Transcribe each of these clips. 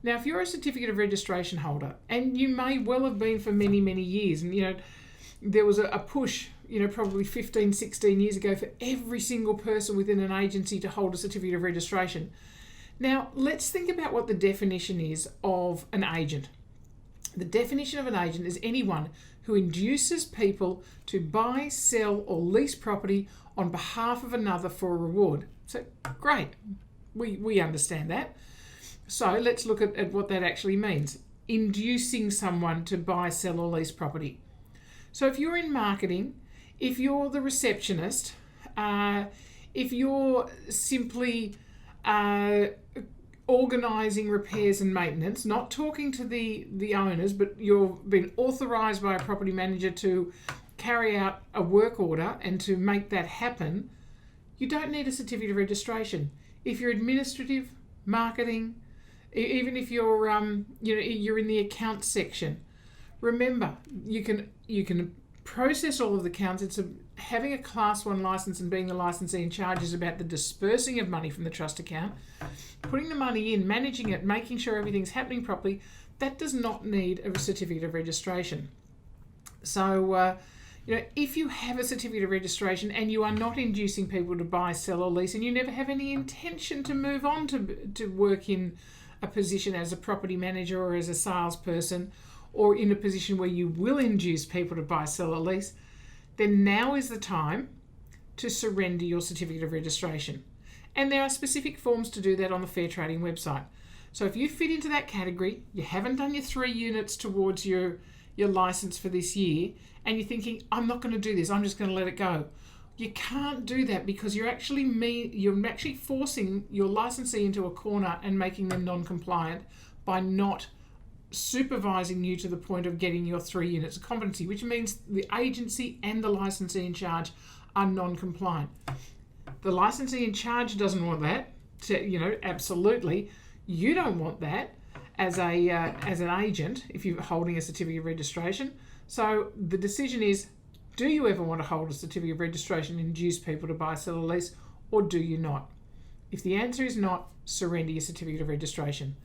Now, if you're a certificate of registration holder, and you may well have been for many, many years, and there was a push, probably 15, 16 years ago for every single person within an agency to hold a certificate of registration. Now, let's think about what the definition is of an agent. The definition of an agent is anyone who induces people to buy, sell, or lease property on behalf of another for a reward. So, great. We understand that. So let's look at what that actually means. Inducing someone to buy, sell, or lease property. So if you're in marketing, if you're the receptionist, if you're simply organising repairs and maintenance, not talking to the owners, but you've been authorised by a property manager to carry out a work order and to make that happen, you don't need a certificate of registration. If you're administrative, marketing, even if you're you're in the accounts section, remember you can process all of the accounts. It's having a Class 1 license and being the licensee in charge is about the dispersing of money from the trust account, putting the money in, managing it, making sure everything's happening properly. That does not need a certificate of registration. So if you have a certificate of registration and you are not inducing people to buy, sell, or lease, and you never have any intention to move on to work in a position as a property manager or as a salesperson, or in a position where you will induce people to buy, sell, or lease, then now is the time to surrender your certificate of registration. And there are specific forms to do that on the Fair Trading website. So if you fit into that category, you haven't done your 3 units towards your license for this year, and you're thinking, I'm not going to do this, I'm just going to let it go. You can't do that because you're actually forcing your licensee into a corner and making them non-compliant by not supervising you to the point of getting your 3 units of competency, which means the agency and the licensee in charge are non-compliant. The licensee in charge doesn't want that. Absolutely. You don't want that as an agent if you're holding a certificate of registration. So the decision is, do you ever want to hold a certificate of registration and induce people to buy, sell, or lease, or do you not? If the answer is not, surrender your certificate of registration.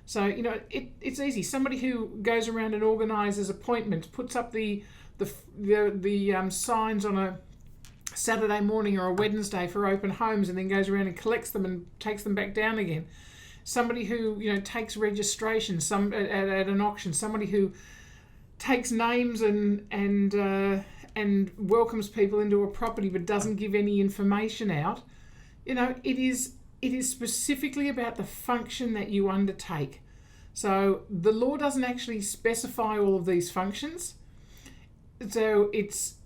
So, it's easy. Somebody who goes around and organises appointments, puts up the signs on a Saturday morning or a Wednesday for open homes, and then goes around and collects them and takes them back down again. Somebody who takes registration at an auction. Somebody who takes names and welcomes people into a property but doesn't give any information out. It is specifically about the function that you undertake. So the law doesn't actually specify all of these functions. So it's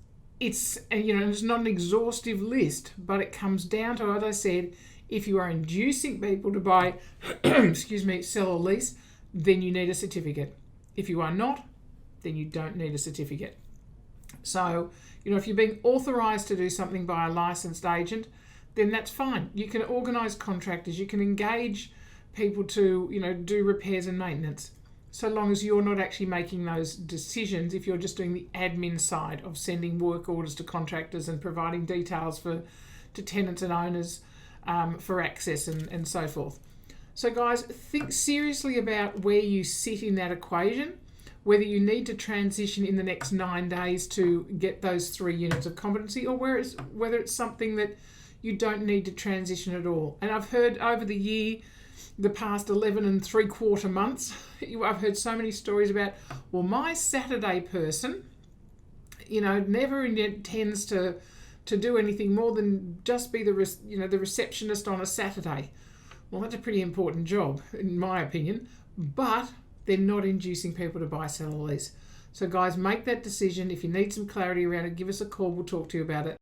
not an exhaustive list, but it comes down to, as I said, if you are inducing people to buy, sell or lease, then you need a certificate. If you are not, then you don't need a certificate. So, if you're being authorised to do something by a licensed agent, then that's fine. You can organise contractors, you can engage people to, do repairs and maintenance, so long as you're not actually making those decisions. If you're just doing the admin side of sending work orders to contractors and providing details to tenants and owners for access and so forth. So guys, think seriously about where you sit in that equation, whether you need to transition in the next 9 days to get those 3 units of competency, or whether it's something that you don't need to transition at all. And I've heard over the past 11 3/4 months, I've heard so many stories about, well, my Saturday person, never intends to do anything more than just be the receptionist on a Saturday. Well, that's a pretty important job, in my opinion, but they're not inducing people to buy, sell, or lease. So guys, make that decision. If you need some clarity around it, give us a call. We'll talk to you about it.